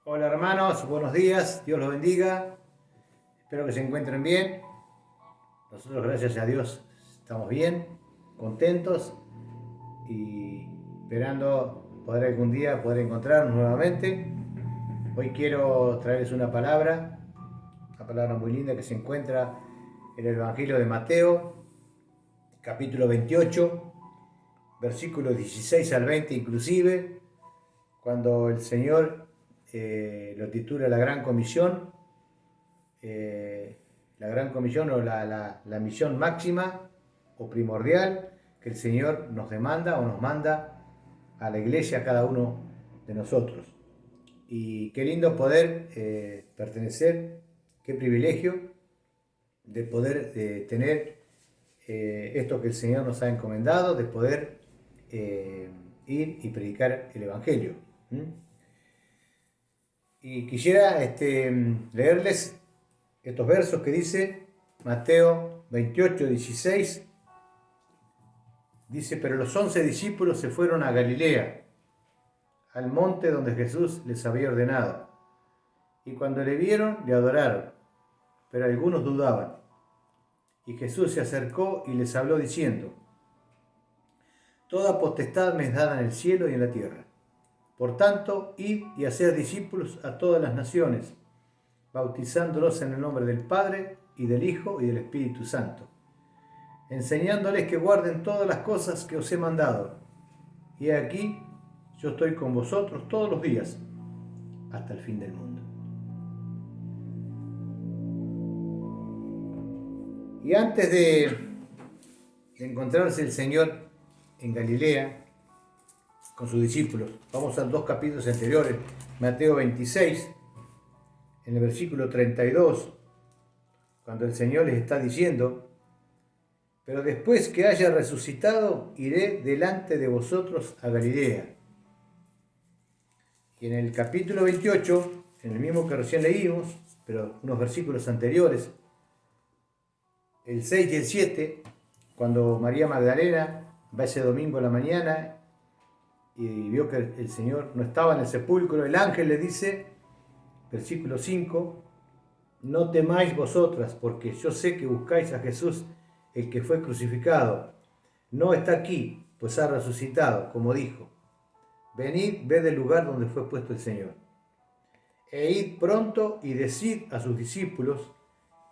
Hola hermanos, buenos días, Dios los bendiga, espero que se encuentren bien. Nosotros gracias a Dios estamos bien, contentos y esperando poder algún día poder encontrarnos nuevamente. Hoy quiero traerles una palabra muy linda que se encuentra en el Evangelio de Mateo, capítulo 28, versículos 16 al 20 inclusive, cuando el Señor lo titula La Gran Comisión. La gran comisión o la misión máxima o primordial que el Señor nos demanda o nos manda a la iglesia, a cada uno de nosotros. Y qué lindo poder pertenecer, qué privilegio de poder tener esto que el Señor nos ha encomendado, de poder ir y predicar el Evangelio. Y quisiera leerles estos versos que dice Mateo 28, 16. Dice: pero los 11 discípulos se fueron a Galilea, al monte donde Jesús les había ordenado. Y cuando le vieron, le adoraron, pero algunos dudaban. Y Jesús se acercó y les habló diciendo: toda potestad me es dada en el cielo y en la tierra. Por tanto, id y haced discípulos a todas las naciones, bautizándolos en el nombre del Padre, y del Hijo, y del Espíritu Santo, enseñándoles que guarden todas las cosas que os he mandado. Y he aquí, yo estoy con vosotros todos los días, hasta el fin del mundo. Y antes de encontrarse el Señor en Galilea con sus discípulos, vamos a 2 capítulos anteriores, Mateo 26, en el versículo 32, cuando el Señor les está diciendo: pero después que haya resucitado, iré delante de vosotros a Galilea. Y en el capítulo 28, en el mismo que recién leímos, pero unos versículos anteriores, el 6 y el 7, cuando María Magdalena va ese domingo a la mañana y vio que el Señor no estaba en el sepulcro, el ángel le dice, versículo 5, no temáis vosotras, porque yo sé que buscáis a Jesús, el que fue crucificado. No está aquí, pues ha resucitado, como dijo. Venid, ved el lugar donde fue puesto el Señor. E id pronto y decid a sus discípulos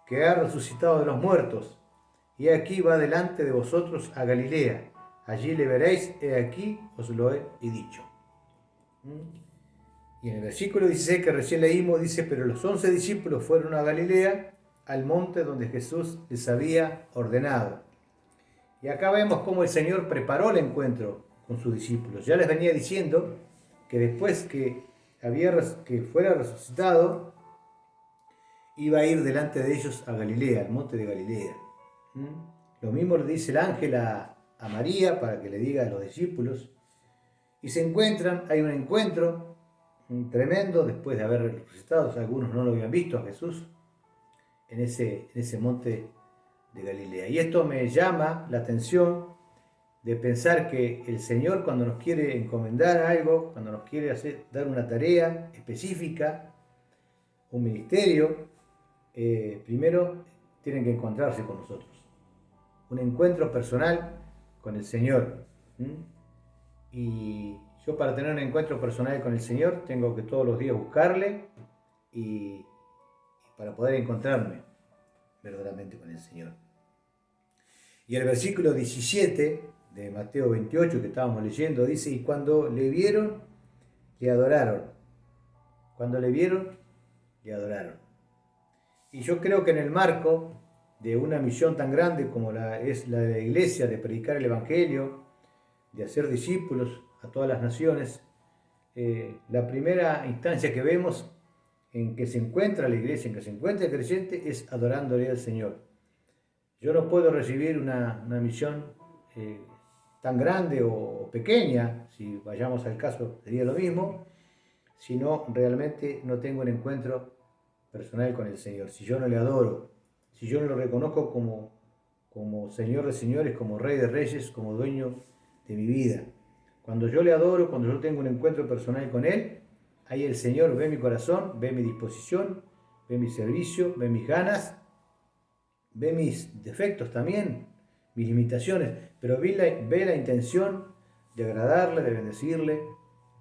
que ha resucitado de los muertos, y aquí va delante de vosotros a Galilea. Allí le veréis, he aquí os lo he dicho. Y en el versículo 16 que recién leímos dice: pero los 11 discípulos fueron a Galilea, al monte donde Jesús les había ordenado. Y acá vemos cómo el Señor preparó el encuentro con sus discípulos. Ya les venía diciendo que después que fuera resucitado, iba a ir delante de ellos a Galilea, al monte de Galilea. Lo mismo le dice el ángel a María para que le diga a los discípulos. Y se encuentran, hay un encuentro tremendo después de haber resucitado. Algunos no lo habían visto a Jesús en ese monte de Galilea. Y esto me llama la atención de pensar que el Señor, cuando nos quiere encomendar algo, cuando nos quiere dar una tarea específica, un ministerio, primero tienen que encontrarse con nosotros. Un encuentro personal con el Señor. Y yo, para tener un encuentro personal con el Señor, tengo que todos los días buscarle y para poder encontrarme verdaderamente con el Señor. Y el versículo 17 de Mateo 28 que estábamos leyendo dice: y cuando le vieron, le adoraron. Cuando le vieron, le adoraron. Y yo creo que en el marco de una misión tan grande como es la de la iglesia, de predicar el Evangelio, de hacer discípulos a todas las naciones, la primera instancia que vemos en que se encuentra la iglesia, en que se encuentra el creyente, es adorándole al Señor. Yo no puedo recibir una misión tan grande o pequeña, si vayamos al caso sería lo mismo, si no realmente no tengo un encuentro personal con el Señor, si yo no le adoro, si yo no lo reconozco como Señor de señores, como Rey de reyes, como dueño de mi vida. Cuando yo le adoro, cuando yo tengo un encuentro personal con Él, Ahí el Señor ve mi corazón, ve mi disposición, ve mi servicio, ve mis ganas, ve mis defectos también, mis limitaciones, pero ve la intención de agradarle, de bendecirle,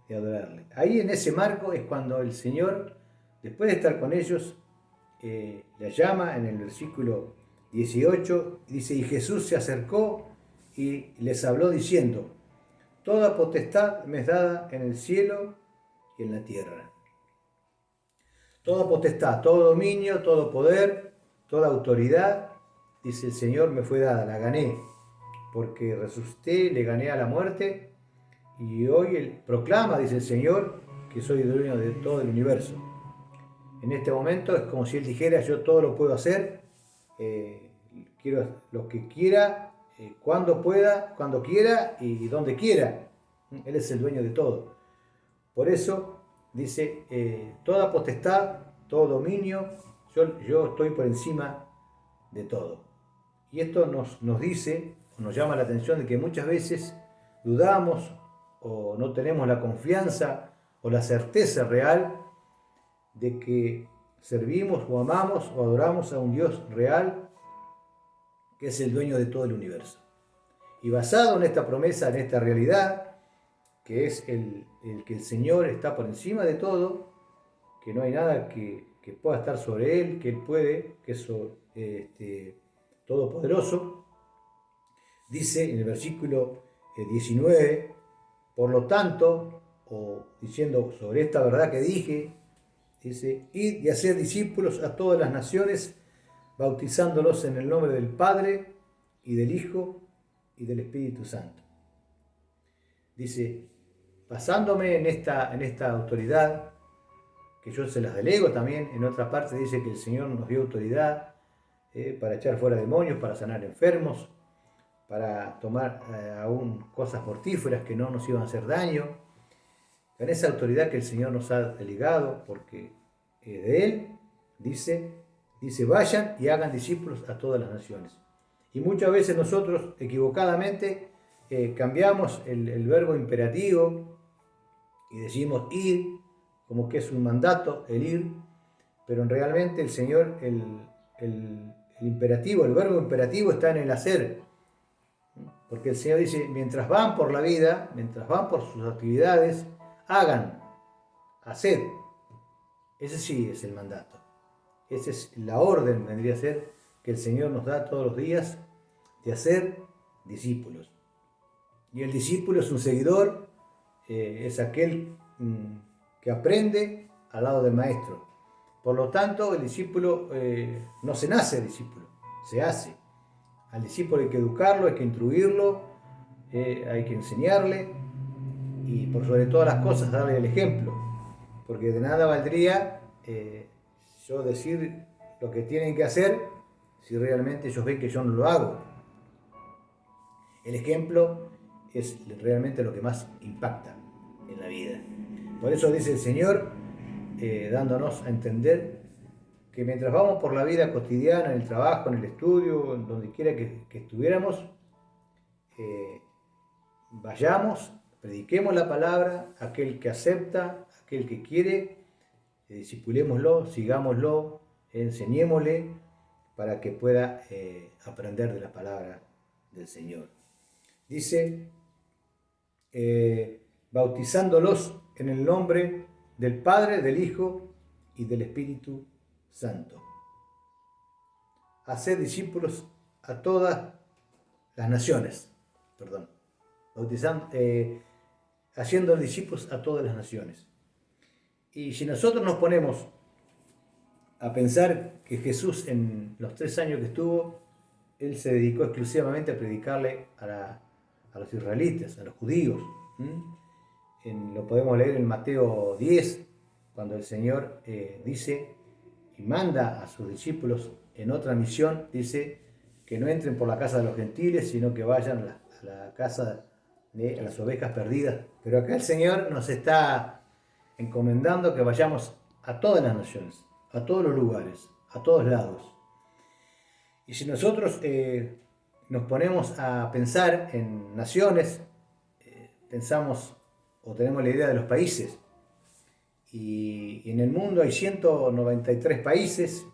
de adorarle. Ahí en ese marco es cuando el Señor, después de estar con ellos, la llama en el versículo 18, dice, y Jesús se acercó y les habló diciendo, toda potestad me es dada en el cielo y en la tierra. Toda potestad, todo dominio, todo poder, toda autoridad, dice el Señor, me fue dada, la gané, porque resucité, le gané a la muerte, y hoy él proclama, dice el Señor, que soy dueño de todo el universo. En este momento es como si Él dijera, yo todo lo puedo hacer, quiero lo que quiera, cuando pueda, cuando quiera y donde quiera. Él es el dueño de todo. Por eso dice, toda potestad, todo dominio, yo estoy por encima de todo. Y esto nos dice, nos llama la atención de que muchas veces dudamos o no tenemos la confianza o la certeza real de que servimos o amamos o adoramos a un Dios real que es el dueño de todo el universo. Y basado en esta promesa, en esta realidad, que es el que el Señor está por encima de todo, que no hay nada que pueda estar sobre Él, que Él puede, que es todopoderoso, dice en el versículo 19, por lo tanto, o diciendo sobre esta verdad que dije, dice, id y hacer discípulos a todas las naciones, bautizándolos en el nombre del Padre y del Hijo y del Espíritu Santo. Dice, basándome en esta autoridad, que yo se las delego también, en otra parte dice que el Señor nos dio autoridad para echar fuera demonios, para sanar enfermos, para tomar aún cosas mortíferas que no nos iban a hacer daño. Con esa autoridad que el Señor nos ha delegado, porque de Él dice, vayan y hagan discípulos a todas las naciones. Y muchas veces nosotros equivocadamente cambiamos el verbo imperativo y decimos ir, como que es un mandato el ir, pero realmente el Señor, el imperativo, el verbo imperativo está en el hacer. Porque el Señor dice, mientras van por la vida, mientras van por sus actividades, hagan, haced. Ese sí es el mandato. Esa es la orden, vendría a ser, que el Señor nos da todos los días de hacer discípulos. Y el discípulo es un seguidor, es aquel que aprende al lado del maestro. Por lo tanto, el discípulo no se nace discípulo, se hace. Al discípulo hay que educarlo, hay que instruirlo, hay que enseñarle y por sobre todas las cosas darle el ejemplo. Porque de nada valdría yo decir lo que tienen que hacer si realmente ellos ven que yo no lo hago. El ejemplo es realmente lo que más impacta en la vida. Por eso dice el Señor, dándonos a entender que mientras vamos por la vida cotidiana, en el trabajo, en el estudio, en donde quiera que estuviéramos, vayamos, prediquemos la palabra, aquel que acepta, aquel que quiere, discipulémoslo, sigámoslo, enseñémosle para que pueda aprender de la palabra del Señor. Dice, bautizándolos en el nombre del Padre, del Hijo y del Espíritu Santo. Hacer discípulos a todas las naciones, bautizando, haciendo discípulos a todas las naciones. Y si nosotros nos ponemos a pensar que Jesús en los 3 años que estuvo, Él se dedicó exclusivamente a predicarle a los israelitas, a los judíos. Lo podemos leer en Mateo 10, cuando el Señor dice y manda a sus discípulos en otra misión, dice que no entren por la casa de los gentiles, sino que vayan a la casa de las ovejas perdidas. Pero acá el Señor nos está encomendando que vayamos a todas las naciones, a todos los lugares, a todos lados. Y si nosotros nos ponemos a pensar en naciones, pensamos o tenemos la idea de los países, y en el mundo hay 193 países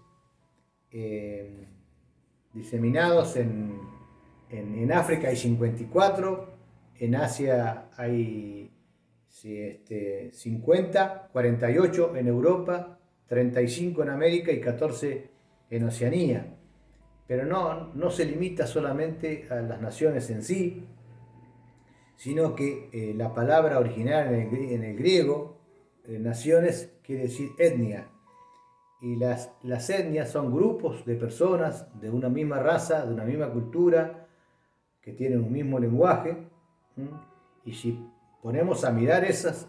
diseminados en África hay 54, en Asia hay 50, 48 en Europa, 35 en América y 14 en Oceanía. Pero no se limita solamente a las naciones en sí, sino que la palabra original en el griego, naciones, quiere decir etnia. Y las etnias son grupos de personas de una misma raza, de una misma cultura, que tienen un mismo lenguaje. Y si ponemos a mirar esas,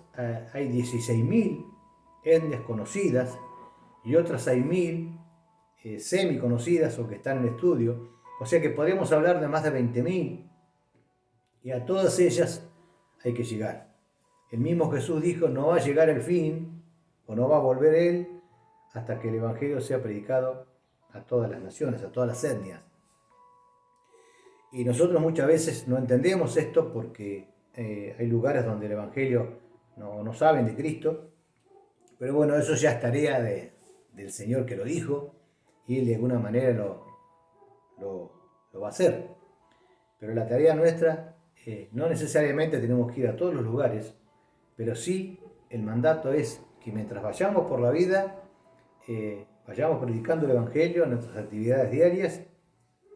hay 16.000 etnias conocidas y otras 6.000 semi conocidas o que están en estudio. O sea que podemos hablar de más de 20.000 y a todas ellas hay que llegar. El mismo Jesús dijo, no va a llegar el fin o no va a volver Él hasta que el Evangelio sea predicado a todas las naciones, a todas las etnias. Y nosotros muchas veces no entendemos esto porque hay lugares donde el Evangelio no saben de Cristo, pero bueno, eso ya es tarea del Señor que lo dijo y Él de alguna manera lo va a hacer. Pero la tarea nuestra, no necesariamente tenemos que ir a todos los lugares, pero sí el mandato es que mientras vayamos por la vida, vayamos predicando el Evangelio en nuestras actividades diarias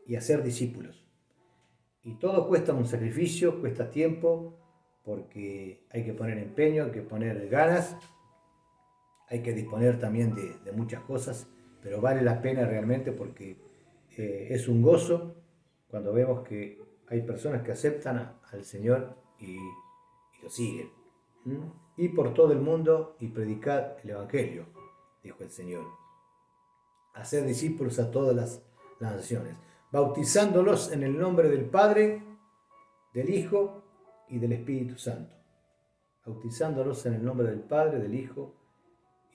y hacer discípulos. Y todo cuesta un sacrificio, cuesta tiempo, porque hay que poner empeño, hay que poner ganas, hay que disponer también de muchas cosas, pero vale la pena realmente porque es un gozo cuando vemos que hay personas que aceptan al Señor y lo siguen. Y por todo el mundo y predicar el Evangelio, dijo el Señor. Hacer discípulos a todas las naciones, bautizándolos en el nombre del Padre, del Hijo y del Espíritu Santo. Bautizándolos en el nombre del Padre, del Hijo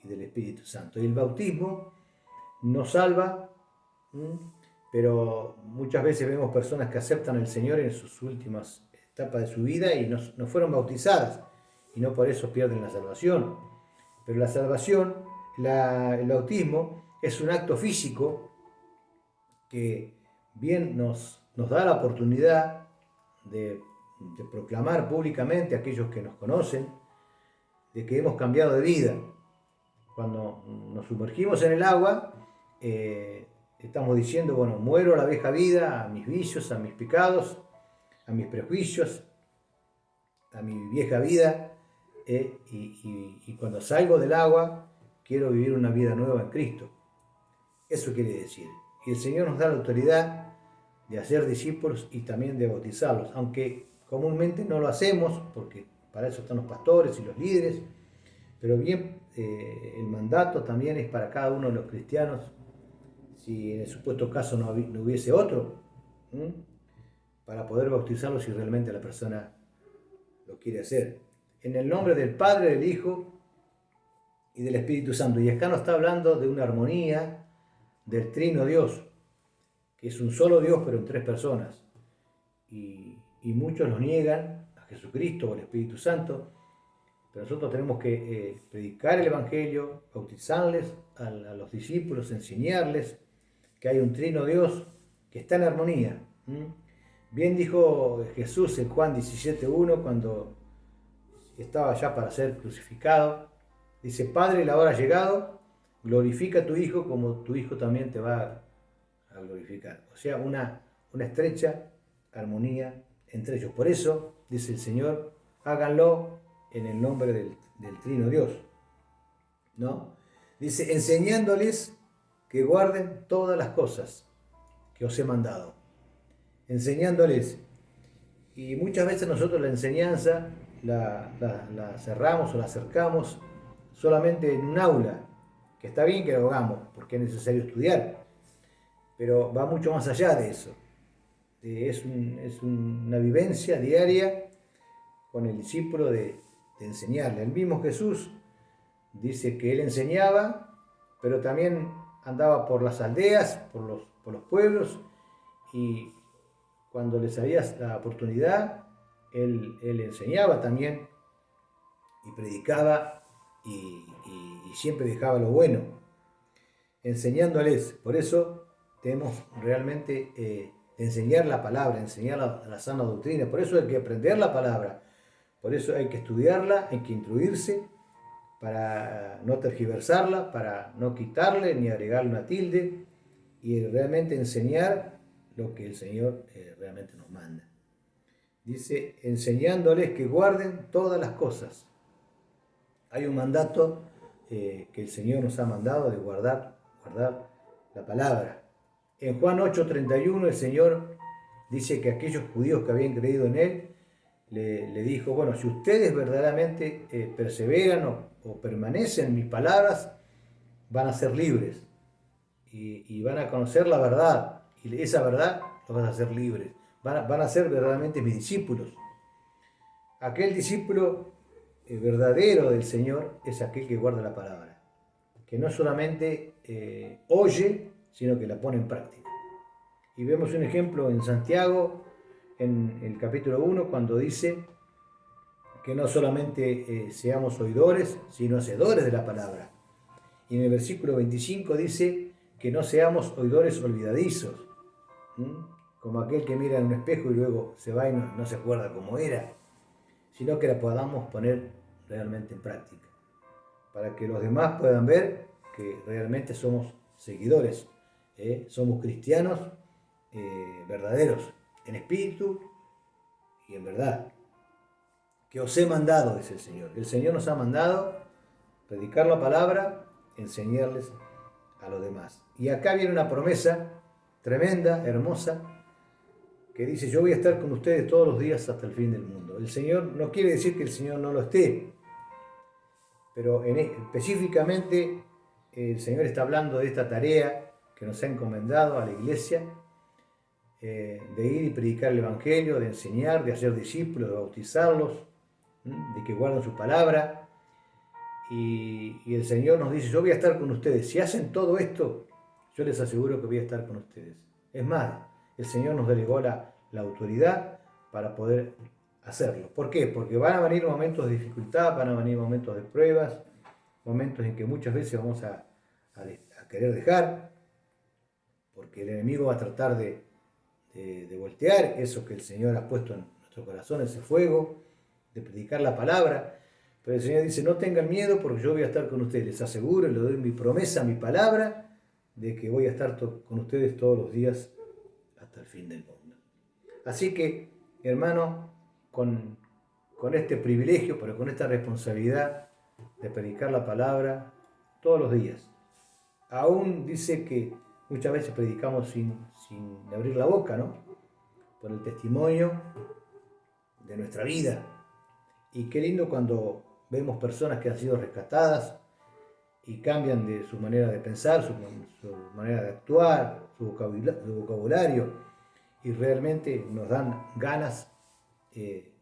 y del Espíritu Santo. Y el bautismo nos salva, pero muchas veces vemos personas que aceptan al Señor en sus últimas etapas de su vida y no fueron bautizadas, y no por eso pierden la salvación. Pero la salvación, el bautismo, es un acto físico que bien nos da la oportunidad de proclamar públicamente a aquellos que nos conocen de que hemos cambiado de vida. Cuando nos sumergimos en el agua, estamos diciendo, bueno, muero a la vieja vida, a mis vicios, a mis pecados, a mis prejuicios, a mi vieja vida, y cuando salgo del agua, quiero vivir una vida nueva en Cristo. Eso quiere decir. Y el Señor nos da la autoridad de hacer discípulos y también de bautizarlos, aunque comúnmente no lo hacemos, porque para eso están los pastores y los líderes, pero bien, el mandato también es para cada uno de los cristianos, si en el supuesto caso no hubiese otro, para poder bautizarlo si realmente la persona lo quiere hacer. En el nombre del Padre, del Hijo y del Espíritu Santo. Y acá nos está hablando de una armonía del Trino Dios, que es un solo Dios pero en tres personas. Y muchos los niegan a Jesucristo o al Espíritu Santo. Pero nosotros tenemos que predicar el Evangelio, bautizarles a los discípulos, enseñarles que hay un trino Dios que está en armonía. Bien dijo Jesús en Juan 17:1 cuando estaba ya para ser crucificado. Dice, Padre, la hora ha llegado, glorifica a tu Hijo como tu Hijo también te va a glorificar. O sea, una estrecha armonía entre ellos. Por eso, dice el Señor, háganlo en el nombre del Trino Dios, ¿no? Dice, enseñándoles que guarden todas las cosas que os he mandado. Enseñándoles. Y muchas veces nosotros la enseñanza la cerramos o la acercamos solamente en un aula, que está bien que lo hagamos, porque es necesario estudiar, pero va mucho más allá de eso. Es una vivencia diaria con el discípulo de enseñarle. El mismo Jesús dice que él enseñaba, pero también andaba por las aldeas, por los pueblos, y cuando les había la oportunidad, él enseñaba también y predicaba y y siempre dejaba lo bueno, enseñándoles. Por eso tenemos realmente enseñar la palabra, enseñar la sana doctrina. Por eso hay que aprender la palabra, por eso hay que estudiarla, hay que instruirse para no tergiversarla, para no quitarle ni agregarle una tilde y realmente enseñar lo que el Señor realmente nos manda. Dice, enseñándoles que guarden todas las cosas. Hay un mandato que el Señor nos ha mandado de guardar la palabra. En Juan 8:31 el Señor dice que aquellos judíos que habían creído en Él, le dijo, bueno, si ustedes verdaderamente perseveran o permanecen en mis palabras, van a ser libres y van a conocer la verdad, y esa verdad los van a hacer libres, van a ser verdaderamente mis discípulos. Aquel discípulo verdadero del Señor es aquel que guarda la palabra, que no solamente oye, sino que la pone en práctica. Y vemos un ejemplo en Santiago, en el capítulo 1, cuando dice que no solamente seamos oidores, sino hacedores de la palabra. Y en el versículo 25 dice que no seamos oidores olvidadizos, como aquel que mira en un espejo y luego se va y no se acuerda cómo era, sino que la podamos poner realmente en práctica, para que los demás puedan ver que realmente somos seguidores, somos cristianos verdaderos, en espíritu y en verdad. Que os he mandado, dice el Señor. El Señor nos ha mandado predicar la palabra, enseñarles a los demás. Y acá viene una promesa tremenda, hermosa, que dice, yo voy a estar con ustedes todos los días hasta el fin del mundo. El Señor no quiere decir que el Señor no lo esté, pero específicamente el Señor está hablando de esta tarea que nos ha encomendado a la iglesia, de ir y predicar el Evangelio, de enseñar, de hacer discípulos, de bautizarlos, de que guarden su palabra. Y el Señor nos dice, yo voy a estar con ustedes. Si hacen todo esto, yo les aseguro que voy a estar con ustedes. Es más, el Señor nos delegó la autoridad para poder hacerlo. ¿Por qué? Porque van a venir momentos de dificultad, van a venir momentos de pruebas, momentos en que muchas veces vamos a querer dejar, porque el enemigo va a tratar de voltear eso que el Señor ha puesto en nuestro corazón, ese fuego, de predicar la palabra. Pero el Señor dice, no tengan miedo porque yo voy a estar con ustedes. Les aseguro, les doy mi promesa, mi palabra, de que voy a estar con ustedes todos los días hasta el fin del mundo. Así que, hermano, con este privilegio, pero con esta responsabilidad de predicar la palabra todos los días. Aún dice que muchas veces predicamos sin abrir la boca, ¿no? Por el testimonio de nuestra vida. Y qué lindo cuando vemos personas que han sido rescatadas y cambian de su manera de pensar, su manera de actuar, su vocabulario, y realmente nos dan ganas de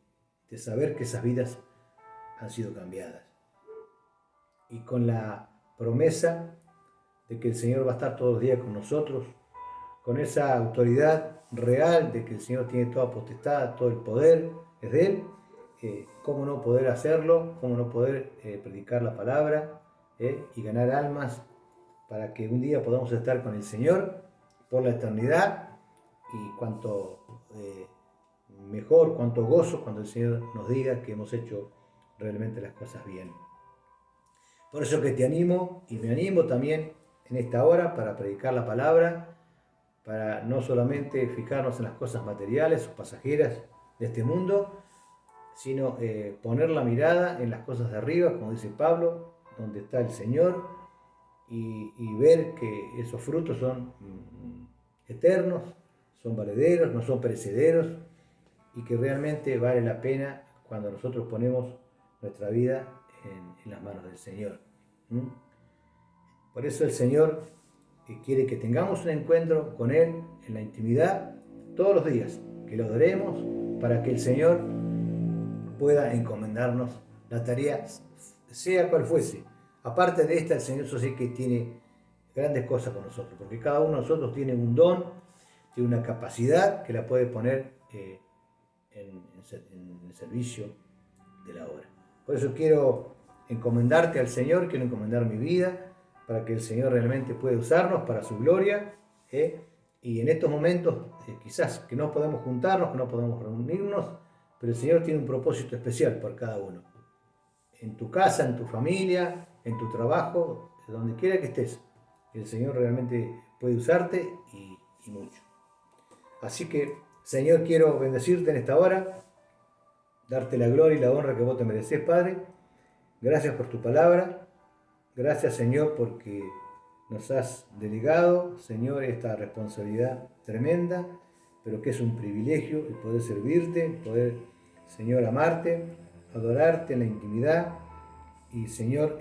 saber que esas vidas han sido cambiadas. Y con la promesa de que el Señor va a estar todos los días con nosotros, con esa autoridad real de que el Señor tiene toda potestad, todo el poder es de Él. ¿Cómo no poder hacerlo? ¿Cómo no poder predicar la palabra y ganar almas para que un día podamos estar con el Señor por la eternidad? Y cuanto mejor, cuanto gozo cuando el Señor nos diga que hemos hecho realmente las cosas bien. Por eso que te animo y me animo también en esta hora para predicar la palabra, para no solamente fijarnos en las cosas materiales o pasajeras de este mundo, sino poner la mirada en las cosas de arriba, como dice Pablo, donde está el Señor, y ver que esos frutos son eternos, son valederos, no son perecederos, y que realmente vale la pena cuando nosotros ponemos nuestra vida en las manos del Señor. Por eso el Señor quiere que tengamos un encuentro con Él en la intimidad todos los días, que lo adoremos para que el Señor pueda encomendarnos la tarea, sea cual fuese. Aparte de esta, el Señor yo sé que tiene grandes cosas con nosotros, porque cada uno de nosotros tiene un don, tiene una capacidad que la puede poner en el servicio de la obra. Por eso quiero encomendarte al Señor, quiero encomendar mi vida para que el Señor realmente pueda usarnos para su gloria. Y en estos momentos, quizás que no podemos juntarnos, que no podemos reunirnos, pero el Señor tiene un propósito especial por cada uno. En tu casa, en tu familia, en tu trabajo, donde quiera que estés, el Señor realmente puede usarte y mucho. Así que, Señor, quiero bendecirte en esta hora, darte la gloria y la honra que vos te mereces, Padre. Gracias por tu palabra. Gracias, Señor, porque nos has delegado, Señor, esta responsabilidad tremenda, pero que es un privilegio el poder servirte, el poder, Señor, amarte, adorarte en la intimidad y, Señor,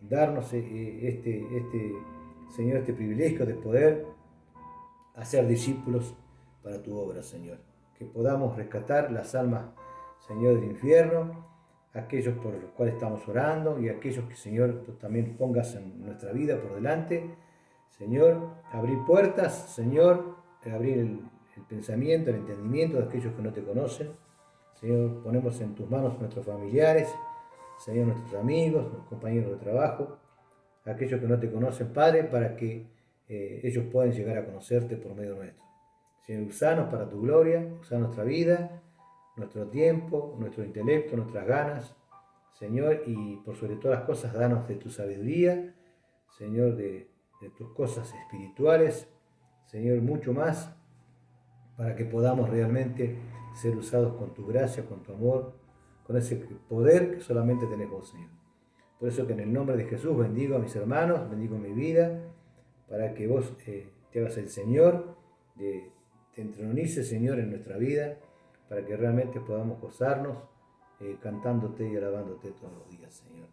darnos Señor, este privilegio de poder hacer discípulos para tu obra, Señor. Que podamos rescatar las almas, Señor, del infierno, aquellos por los cuales estamos orando y aquellos que, Señor, tú también pongas en nuestra vida por delante. Señor, abrir puertas, Señor, abrir el pensamiento, el entendimiento de aquellos que no te conocen. Señor, ponemos en tus manos nuestros familiares, Señor, nuestros amigos, nuestros compañeros de trabajo, aquellos que no te conocen, Padre, para que ellos puedan llegar a conocerte por medio nuestro. Señor, usanos para tu gloria, usa nuestra vida, nuestro tiempo, nuestro intelecto, nuestras ganas, Señor, y por sobre todas las cosas, danos de tu sabiduría, Señor, de tus cosas espirituales, Señor, mucho más, para que podamos realmente ser usados con tu gracia, con tu amor, con ese poder que solamente tenés vos, Señor. Por eso que en el nombre de Jesús bendigo a mis hermanos, bendigo mi vida, para que vos te hagas el Señor, te entronices, Señor, en nuestra vida, para que realmente podamos gozarnos cantándote y alabándote todos los días, Señor.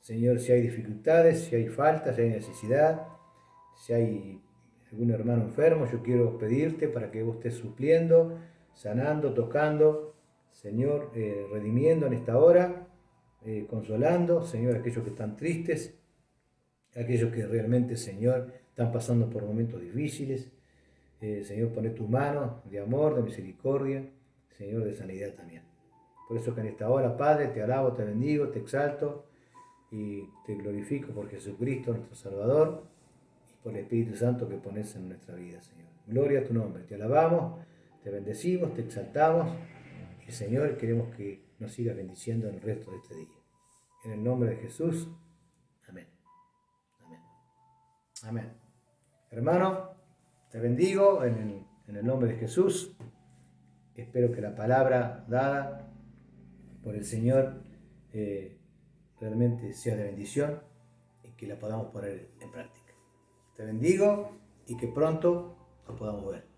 Señor, si hay dificultades, si hay faltas, si hay necesidad, si hay algún hermano enfermo, yo quiero pedirte para que vos estés supliendo, sanando, tocando, Señor, redimiendo en esta hora, consolando, Señor, aquellos que están tristes, aquellos que realmente, Señor, están pasando por momentos difíciles. Señor, pone tu mano de amor, de misericordia, Señor, de sanidad también. Por eso que en esta hora, Padre, te alabo, te bendigo, te exalto y te glorifico por Jesucristo, nuestro Salvador, y por el Espíritu Santo que pones en nuestra vida, Señor. Gloria a tu nombre, te alabamos, te bendecimos, te exaltamos y, Señor, queremos que nos sigas bendiciendo en el resto de este día. En el nombre de Jesús, amén. Amén. Amén. Hermano, te bendigo en el nombre de Jesús. Espero que la palabra dada por el Señor realmente sea de bendición y que la podamos poner en práctica. Te bendigo y que pronto nos podamos ver.